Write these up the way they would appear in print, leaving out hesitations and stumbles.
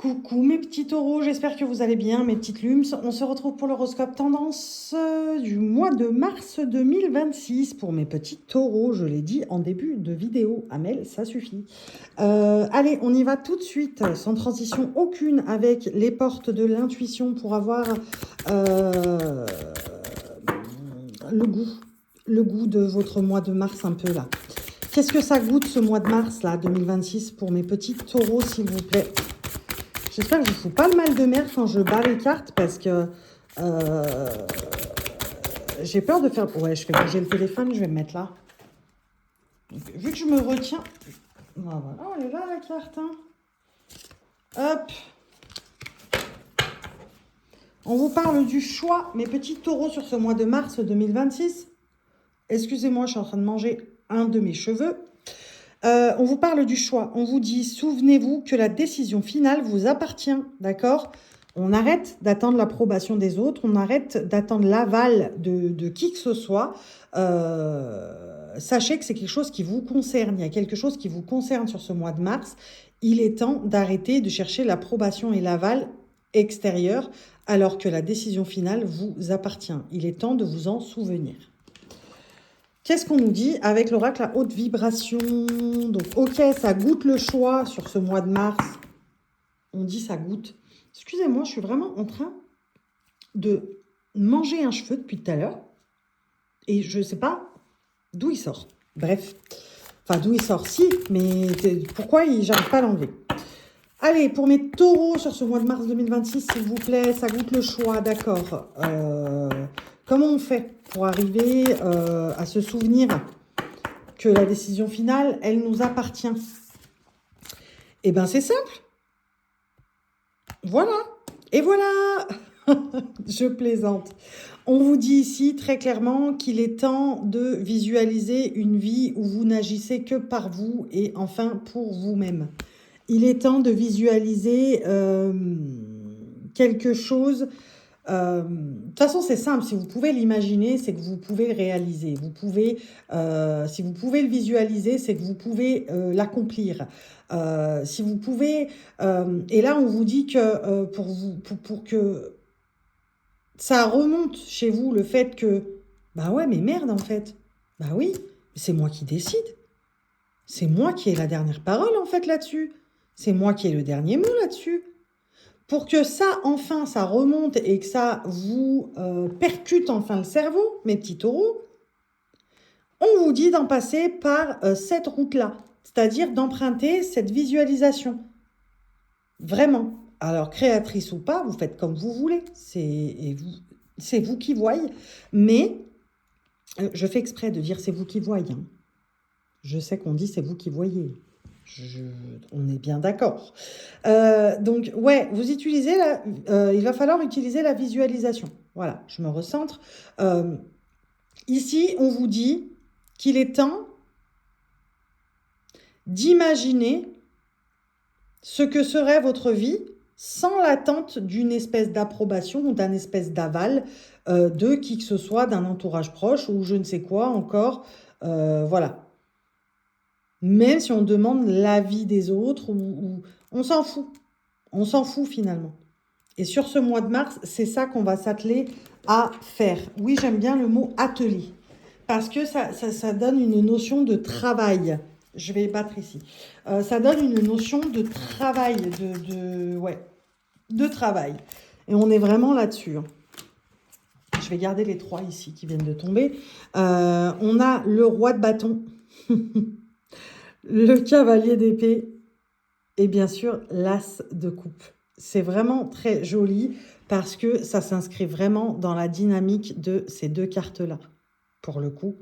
Coucou mes petits taureaux, j'espère que vous allez bien, mes petites lums. On se retrouve pour l'horoscope tendance du mois de mars 2026 pour mes petits taureaux. Je l'ai dit en début de vidéo. Amel, ça suffit. Allez, on y va tout de suite, sans transition aucune, avec les portes de l'intuition pour avoir le goût de votre mois de mars un peu là. Qu'est-ce que ça goûte ce mois de mars là, 2026 pour mes petits taureaux, s'il vous plaît? J'espère que je ne fous pas le mal de mer quand je bats les cartes parce que j'ai peur de faire... Ouais, je fais bouger le téléphone, je vais me mettre là. Donc, vu que je me retiens... Voilà, oh, elle est là la carte. Hein. Hop. On vous parle du choix, mes petits taureaux, sur ce mois de mars 2026. Excusez-moi, je suis en train de manger un de mes cheveux. On vous parle du choix. On vous dit, souvenez-vous que la décision finale vous appartient, d'accord? On arrête d'attendre l'approbation des autres, on arrête d'attendre l'aval de qui que ce soit. Sachez que c'est quelque chose qui vous concerne. Il y a quelque chose qui vous concerne sur ce mois de mars. Il est temps d'arrêter de chercher l'approbation et l'aval extérieur alors que la décision finale vous appartient. Il est temps de vous en souvenir. Qu'est-ce qu'on nous dit avec l'oracle à haute vibration? Donc, ok, ça goûte le choix sur ce mois de mars. On dit ça goûte. Excusez-moi, je suis vraiment en train de manger un cheveu depuis tout à l'heure. Et je ne sais pas d'où il sort. Bref. Enfin, d'où il sort, si, mais pourquoi j'arrive pas à l'enlever? Allez, pour mes taureaux sur ce mois de mars 2026, s'il vous plaît, ça goûte le choix, d'accord. Comment on fait pour arriver à se souvenir que la décision finale, elle nous appartient? Eh bien, c'est simple. Voilà. Et voilà. Je plaisante. On vous dit ici très clairement qu'il est temps de visualiser une vie où vous n'agissez que par vous et enfin pour vous-même. Il est temps de visualiser quelque chose. De toute façon, c'est simple. Si vous pouvez l'imaginer, c'est que vous pouvez le réaliser. Vous pouvez, si vous pouvez le visualiser, c'est que vous pouvez l'accomplir. Si vous pouvez, et là, on vous dit que pour que ça remonte chez vous le fait que, bah ouais, mais merde en fait. Bah oui, c'est moi qui décide. C'est moi qui ai la dernière parole en fait là-dessus. C'est moi qui ai le dernier mot là-dessus. Pour que ça, enfin, ça remonte et que ça vous percute enfin le cerveau, mes petits taureaux, on vous dit d'en passer par cette route-là, c'est-à-dire d'emprunter cette visualisation. Vraiment. Alors, créatrice ou pas, vous faites comme vous voulez. C'est vous qui voyez. Mais, je fais exprès de dire c'est vous qui voyez. Hein. Je sais qu'on dit c'est vous qui voyez. On est bien d'accord. Donc, ouais, vous utilisez il va falloir utiliser la visualisation. Voilà, je me recentre. Ici, on vous dit qu'il est temps d'imaginer ce que serait votre vie sans l'attente d'une espèce d'approbation ou d'un espèce d'aval de qui que ce soit, d'un entourage proche ou je ne sais quoi encore. Voilà. Même si on demande l'avis des autres, ou on s'en fout. On s'en fout finalement. Et sur ce mois de mars, c'est ça qu'on va s'atteler à faire. Oui, j'aime bien le mot atelier. Parce que ça donne une notion de travail. Je vais battre ici. Ça donne une notion de travail, de travail. Et on est vraiment là-dessus. Hein. Je vais garder les trois ici qui viennent de tomber. On a le roi de bâton. Le cavalier d'épée et bien sûr l'as de coupe. C'est vraiment très joli parce que ça s'inscrit vraiment dans la dynamique de ces deux cartes-là, pour le coup.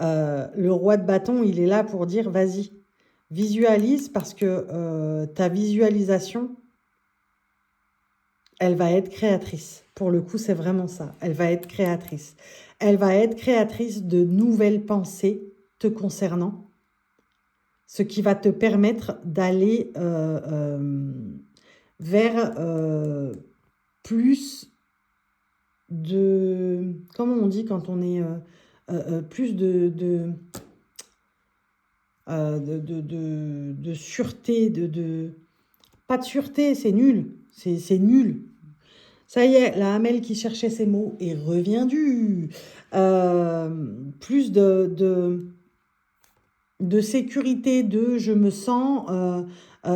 Le roi de bâton, il est là pour dire, vas-y, visualise parce que ta visualisation, elle va être créatrice. Pour le coup, c'est vraiment ça. Elle va être créatrice. Elle va être créatrice de nouvelles pensées te concernant, ce qui va te permettre d'aller vers plus de... Comment on dit quand on est... plus de sûreté, Pas de sûreté, c'est nul. C'est nul. Ça y est, la Hamel qui cherchait ses mots est reviendue. Plus de sécurité, de je me sens,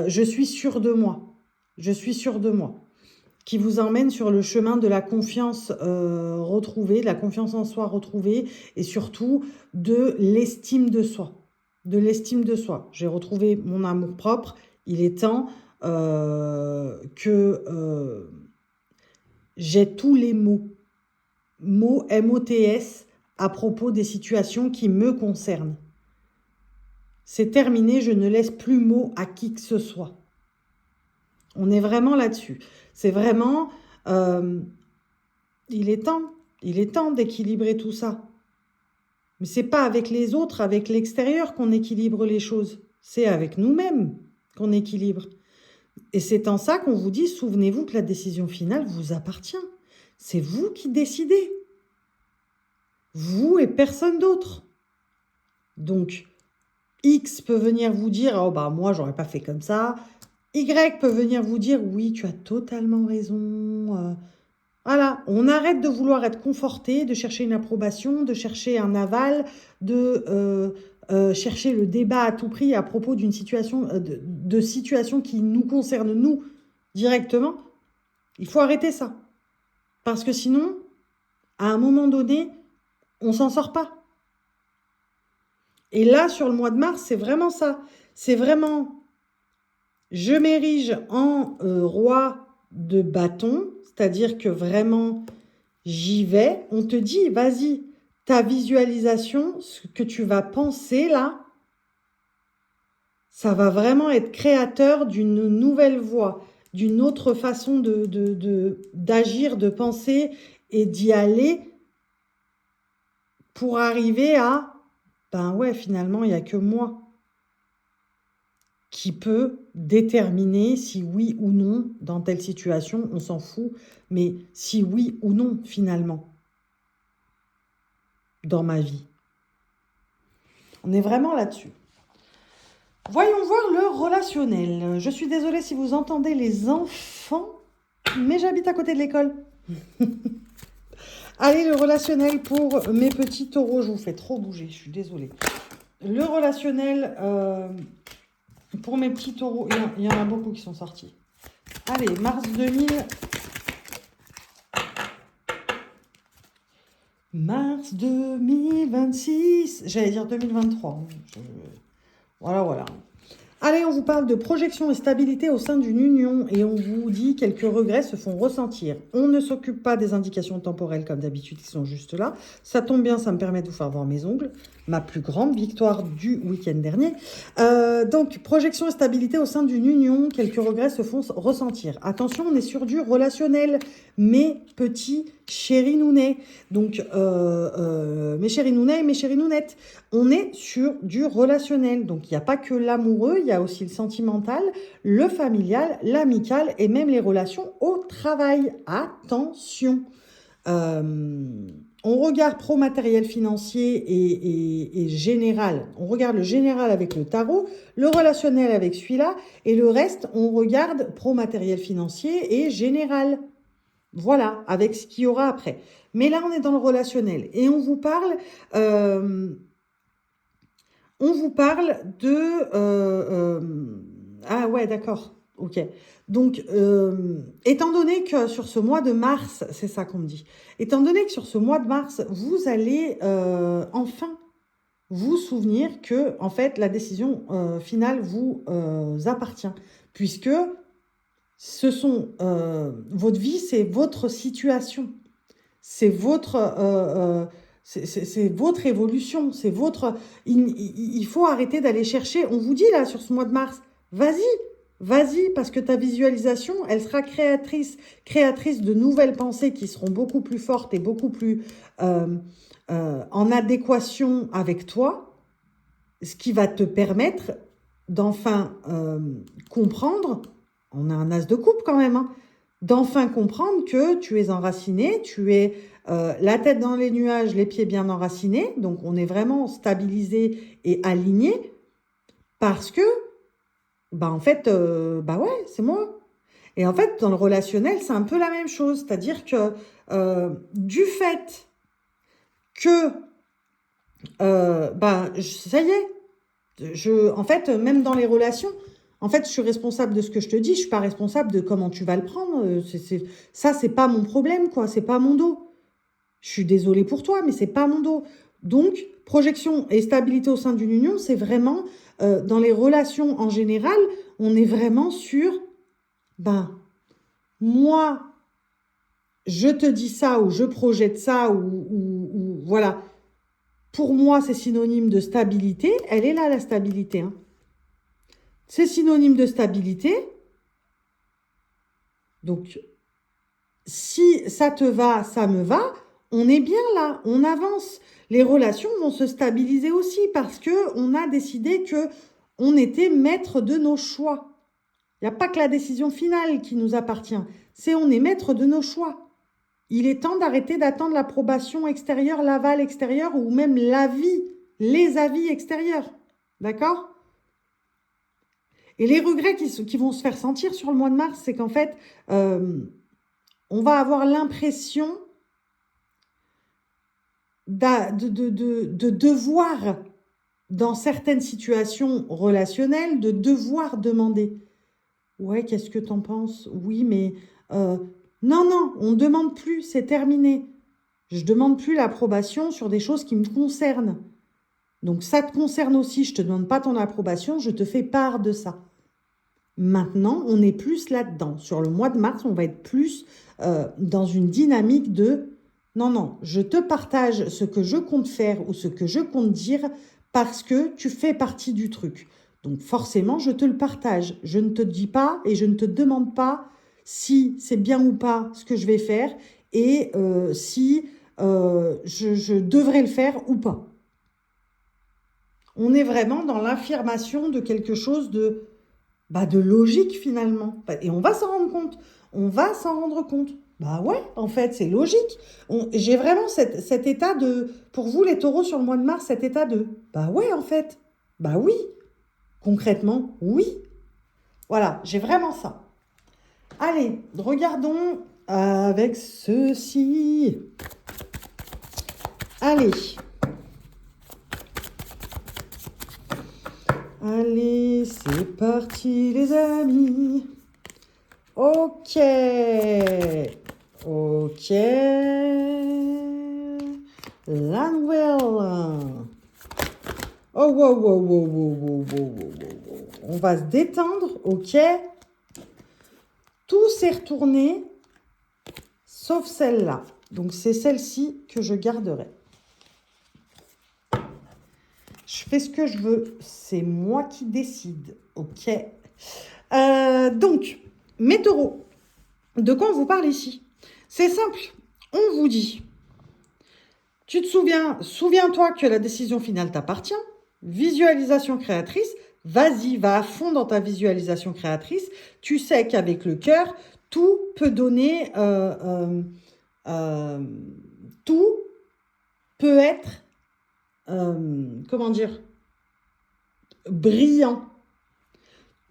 je suis sûre de moi. Je suis sûre de moi. Qui vous emmène sur le chemin de la confiance retrouvée, de la confiance en soi retrouvée et surtout de l'estime de soi. De l'estime de soi. J'ai retrouvé mon amour propre. Il est temps que j'ai tous les mots. Mots MOTS à propos des situations qui me concernent. C'est terminé, je ne laisse plus mot à qui que ce soit. On est vraiment là-dessus. C'est vraiment... il est temps d'équilibrer tout ça. Mais c'est pas avec les autres, avec l'extérieur qu'on équilibre les choses. C'est avec nous-mêmes qu'on équilibre. Et c'est en ça qu'on vous dit, souvenez-vous que la décision finale vous appartient. C'est vous qui décidez. Vous et personne d'autre. Donc, X peut venir vous dire, oh bah moi j'aurais pas fait comme ça. Y peut venir vous dire, oui, tu as totalement raison. Voilà, on arrête de vouloir être conforté, de chercher une approbation, de chercher un aval, de chercher le débat à tout prix à propos d'une situation, de situation qui nous concerne, nous, directement. Il faut arrêter ça. Parce que sinon, à un moment donné, on s'en sort pas. Et là, sur le mois de mars, c'est vraiment ça. C'est vraiment, je m'érige en roi de bâton, c'est-à-dire que vraiment, j'y vais. On te dit, vas-y, ta visualisation, ce que tu vas penser là, ça va vraiment être créateur d'une nouvelle voie, d'une autre façon d'agir, de penser et d'y aller pour arriver à, ben ouais, finalement, il n'y a que moi qui peut déterminer si oui ou non, dans telle situation, on s'en fout, mais si oui ou non, finalement, dans ma vie. On est vraiment là-dessus. Voyons voir le relationnel. Je suis désolée si vous entendez les enfants, mais j'habite à côté de l'école. Allez, le relationnel pour mes petits taureaux. Je vous fais trop bouger, je suis désolée. Le relationnel pour mes petits taureaux. Il y en a beaucoup qui sont sortis. Allez, mars 2000. Mars 2026. J'allais dire 2023. Voilà. Allez, on vous parle de projection et stabilité au sein d'une union et on vous dit quelques regrets se font ressentir. On ne s'occupe pas des indications temporelles comme d'habitude qui sont juste là. Ça tombe bien, ça me permet de vous faire voir mes ongles. Ma plus grande victoire du week-end dernier. Donc, projection et stabilité au sein d'une union, quelques regrets se font ressentir. Attention, on est sur du relationnel, mes petits chéris nounets. Donc, mes chéris nounets et mes chéris nounettes. On est sur du relationnel. Donc, il n'y a pas que l'amoureux, il y a aussi le sentimental, le familial, l'amical et même les relations au travail. Attention. On regarde pro-matériel financier et général. On regarde le général avec le tarot, le relationnel avec celui-là, et le reste, on regarde pro-matériel financier et général. Voilà, avec ce qu'il y aura après. Mais là, on est dans le relationnel. Et on vous parle de... ah ouais, d'accord. Ok. Donc, étant donné que sur ce mois de mars, c'est ça qu'on me dit, étant donné que sur ce mois de mars, vous allez enfin vous souvenir que, en fait, la décision finale vous appartient, puisque ce sont votre vie, c'est votre situation, c'est votre évolution, c'est votre... Il faut arrêter d'aller chercher. On vous dit là sur ce mois de mars, vas-y, parce que ta visualisation, elle sera créatrice de nouvelles pensées qui seront beaucoup plus fortes et beaucoup plus en adéquation avec toi, ce qui va te permettre d'enfin comprendre, on a un as de coupe quand même, hein, d'enfin comprendre que tu es enraciné, tu es la tête dans les nuages, les pieds bien enracinés, donc on est vraiment stabilisé et aligné, parce que bah en fait, bah ouais, c'est moi. Et en fait, dans le relationnel, c'est un peu la même chose. C'est-à-dire que du fait que, bah, ça y est, en fait, même dans les relations, en fait, je suis responsable de ce que je te dis, je suis pas responsable de comment tu vas le prendre. Ça, c'est pas mon problème, quoi. C'est pas mon dos. Je suis désolée pour toi, mais c'est pas mon dos. Donc, projection et stabilité au sein d'une union, c'est vraiment, dans les relations en général, on est vraiment sur, ben, moi, je te dis ça, ou je projette ça, ou voilà. Pour moi, c'est synonyme de stabilité. Elle est là, la stabilité, hein. C'est synonyme de stabilité. Donc, si ça te va, ça me va, on est bien là, on avance. Les relations vont se stabiliser aussi parce que on a décidé que on était maître de nos choix. Il n'y a pas que la décision finale qui nous appartient, c'est on est maître de nos choix. Il est temps d'arrêter d'attendre l'approbation extérieure, l'aval extérieur ou même l'avis, les avis extérieurs. D'accord? Et les regrets qui vont se faire sentir sur le mois de mars, c'est qu'en fait, on va avoir l'impression de devoir, dans certaines situations relationnelles, de devoir demander. Ouais, qu'est-ce que t'en penses? Oui, mais non, non, on ne demande plus, c'est terminé. Je demande plus l'approbation sur des choses qui me concernent. Donc ça te concerne aussi, je te demande pas ton approbation, je te fais part de ça. Maintenant, on est plus là-dedans. Sur le mois de mars, on va être plus dans une dynamique de non, non, je te partage ce que je compte faire ou ce que je compte dire parce que tu fais partie du truc. Donc forcément, je te le partage. Je ne te dis pas et je ne te demande pas si c'est bien ou pas ce que je vais faire et si je devrais le faire ou pas. On est vraiment dans l'affirmation de quelque chose de logique finalement. Et on va s'en rendre compte. On va s'en rendre compte. Bah ouais, en fait, c'est logique. J'ai vraiment cet état de, pour vous les taureaux sur le mois de mars, cet état de, bah ouais, en fait. Bah oui, concrètement, oui. Voilà, j'ai vraiment ça. Allez, regardons avec ceci. Allez. Allez, c'est parti les amis. Ok. Ok. La nouvelle. Oh, wow, wow, wow, wow, wow, wow, wow. On va se détendre, ok. Tout s'est retourné, sauf celle-là. Donc, c'est celle-ci que je garderai. Je fais ce que je veux. C'est moi qui décide, ok. Donc, mes taureaux, de quoi on vous parle ici? C'est simple. On vous dit, tu te souviens-toi que la décision finale t'appartient. Visualisation créatrice, vas-y, va à fond dans ta visualisation créatrice. Tu sais qu'avec le cœur, tout peut donner, tout peut être, comment dire, brillant.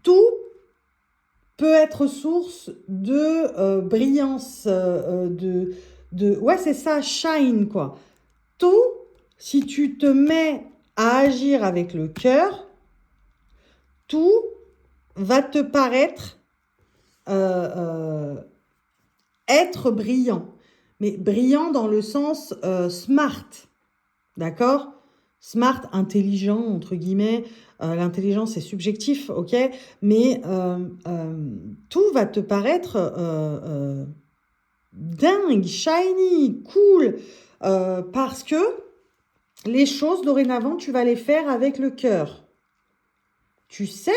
Tout peut être source de brillance, ouais, c'est ça, shine, quoi. Tout, si tu te mets à agir avec le cœur, tout va te paraître être brillant. Mais brillant dans le sens smart, d'accord? Smart, intelligent, entre guillemets. L'intelligence, c'est subjectif, ok? Mais tout va te paraître dingue, shiny, cool, parce que les choses, dorénavant, tu vas les faire avec le cœur. Tu sais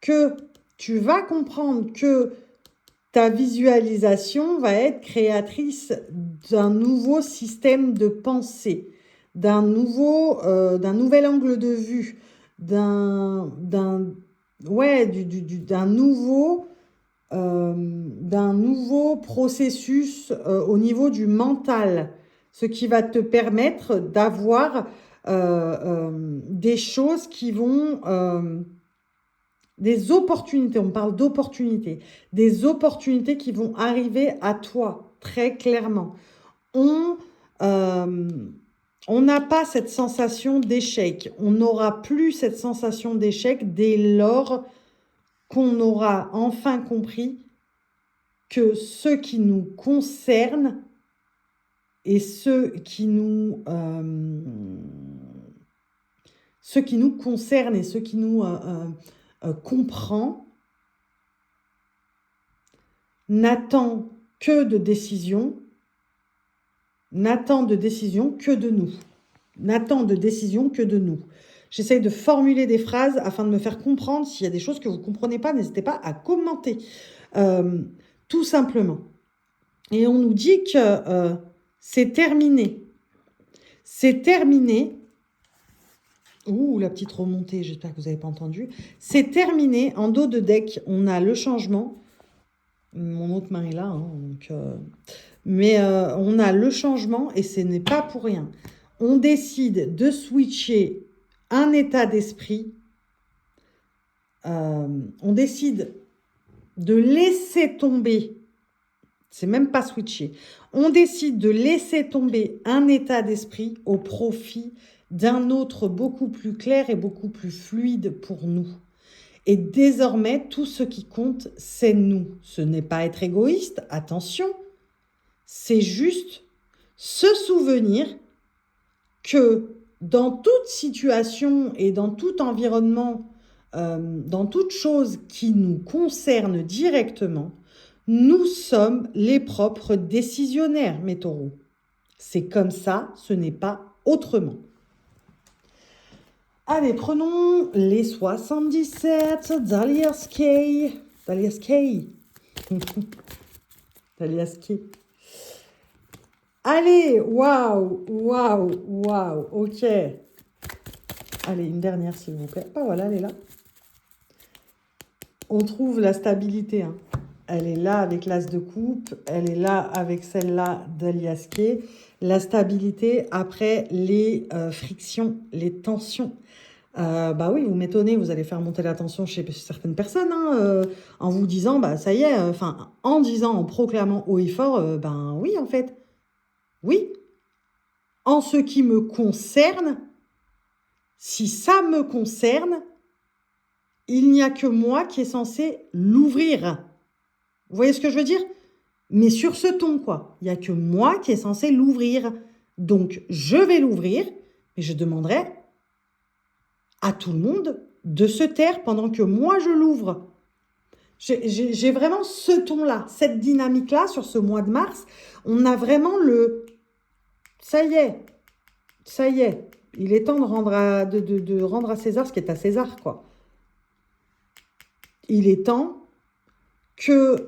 que tu vas comprendre que ta visualisation va être créatrice d'un nouveau système de pensée, d'un nouvel angle de vue, d'un nouveau processus au niveau du mental, ce qui va te permettre d'avoir des choses qui vont Des opportunités, on parle d'opportunités. Des opportunités qui vont arriver à toi, très clairement. On n'a pas cette sensation d'échec. On n'aura plus cette sensation d'échec dès lors qu'on aura enfin compris que ce qui nous concerne et ce qui nous concerne et ce qui nous comprend n'attend que de décision, n'attend de décision que de nous. N'attend de décision que de nous. J'essaye de formuler des phrases afin de me faire comprendre. S'il y a des choses que vous ne comprenez pas, n'hésitez pas à commenter. Tout simplement. Et on nous dit que c'est terminé. C'est terminé. Ouh, la petite remontée, j'espère que vous n'avez pas entendu. C'est terminé. En dos de deck, on a le changement. Mon autre main est là. Hein, donc, mais on a le changement et ce n'est pas pour rien. On décide de switcher un état d'esprit. On décide de laisser tomber. C'est même pas switcher. On décide de laisser tomber un état d'esprit au profit d'un autre beaucoup plus clair et beaucoup plus fluide pour nous. Et désormais, tout ce qui compte, c'est nous. Ce n'est pas être égoïste, attention. C'est juste se souvenir que dans toute situation et dans tout environnement, dans toute chose qui nous concerne directement, nous sommes les propres décisionnaires, mes taureaux. C'est comme ça, ce n'est pas autrement. Allez, prenons les 77, Dalias Kay. Dalias Kay. Dalias Kay. Allez, waouh, waouh, waouh, ok. Allez, une dernière, s'il vous plaît. Ah, voilà, elle est là. On trouve la stabilité, hein. Elle est là avec l'as de coupe, elle est là avec celle-là d'Alias Kay. La stabilité après les frictions, les tensions. Bah oui, vous m'étonnez, vous allez faire monter la tension chez certaines personnes, hein, en vous disant, bah ça y est, en disant, en proclamant haut et fort, ben oui, en fait. Oui. En ce qui me concerne, si ça me concerne, il n'y a que moi qui est censé l'ouvrir. Vous voyez ce que je veux dire? Mais sur ce ton, quoi. Il n'y a que moi qui est censé l'ouvrir. Donc, je vais l'ouvrir, mais je demanderai à tout le monde de se taire pendant que moi, je l'ouvre. J'ai vraiment ce ton-là, cette dynamique-là sur ce mois de mars. On a vraiment le... Ça y est, il est temps de rendre à César ce qui est à César, quoi. Il est temps que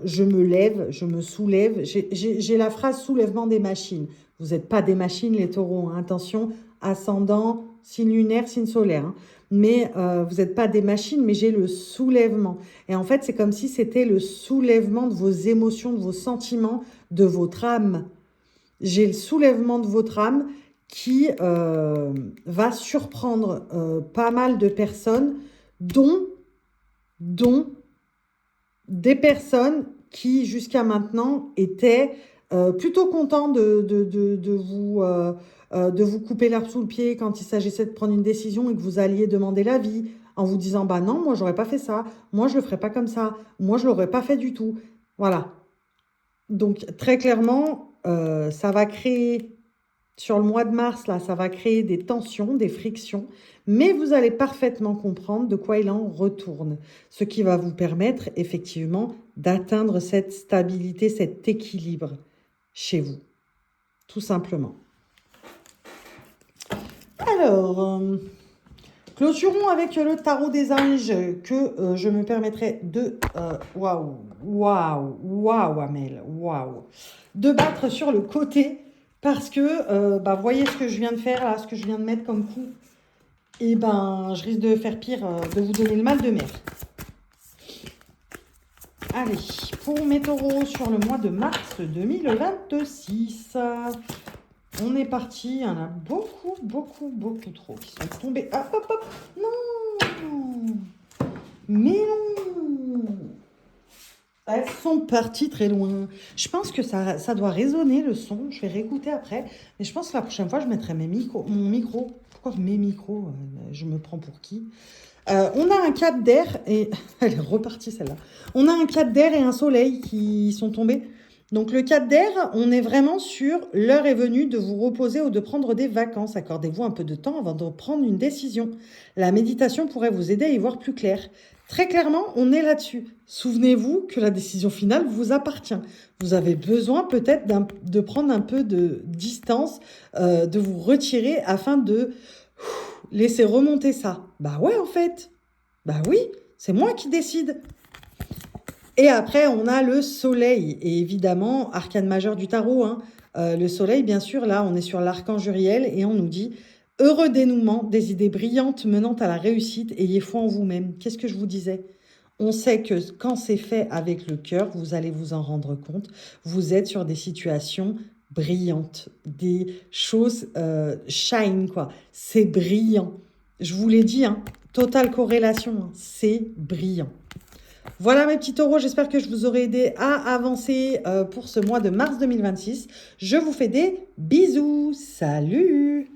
je me lève, je me soulève. J'ai la phrase soulèvement des machines. Vous n'êtes pas des machines, les taureaux. Hein. Attention, ascendant, signe lunaire, signe solaire. Hein. Mais vous n'êtes pas des machines, mais j'ai le soulèvement. Et en fait, c'est comme si c'était le soulèvement de vos émotions, de vos sentiments, de votre âme. J'ai le soulèvement de votre âme qui va surprendre pas mal de personnes, dont des personnes qui, jusqu'à maintenant, étaient plutôt contents de vous couper l'herbe sous le pied quand il s'agissait de prendre une décision et que vous alliez demander l'avis en vous disant « Bah non, moi, j'aurais pas fait ça. Moi, je le ferais pas comme ça. Moi, je l'aurais pas fait du tout. » Voilà. Donc, très clairement, ça va créer... Sur le mois de mars, là, ça va créer des tensions, des frictions, mais vous allez parfaitement comprendre de quoi il en retourne. Ce qui va vous permettre, effectivement, d'atteindre cette stabilité, cet équilibre chez vous. Tout simplement. Alors, clôturons avec le tarot des anges que je me permettrai de... waouh, Amel, waouh. De battre sur le côté... Parce que, voyez ce que je viens de faire, là, ce que je viens de mettre comme coup. Et je risque de faire pire, de vous donner le mal de mer. Allez, pour mes taureaux sur le mois de mars 2026. On est parti, il y en a beaucoup trop qui sont tombés. Hop, hop, hop. Non. Mais non! Elles sont parties très loin. Je pense que ça doit résonner le son. Je vais réécouter après. Mais je pense que la prochaine fois, je mettrai mon micro. Pourquoi mes micros? Je me prends pour qui? On a un cap d'air et... Elle est repartie celle-là. On a un cap d'air et un soleil qui sont tombés. Donc le cap d'air, on est vraiment sur l'heure est venue de vous reposer ou de prendre des vacances. Accordez-vous un peu de temps avant de prendre une décision. La méditation pourrait vous aider à y voir plus clair. Très clairement, on est là-dessus. Souvenez-vous que la décision finale vous appartient. Vous avez besoin peut-être de prendre un peu de distance, de vous retirer afin de laisser remonter ça. Bah ouais, en fait. Bah oui, c'est moi qui décide. Et après, on a le soleil. Et évidemment, arcane majeur du tarot. Hein. Le soleil, bien sûr, là, on est sur l'archange Uriel et on nous dit « Heureux dénouement, des idées brillantes menant à la réussite, ayez foi en vous-même. » Qu'est-ce que je vous disais? On sait que quand c'est fait avec le cœur, vous allez vous en rendre compte. Vous êtes sur des situations brillantes, des choses shine, quoi. C'est brillant. Je vous l'ai dit, hein, totale corrélation, hein, c'est brillant. Voilà mes petits taureaux, j'espère que je vous aurai aidé à avancer pour ce mois de mars 2026. Je vous fais des bisous, salut!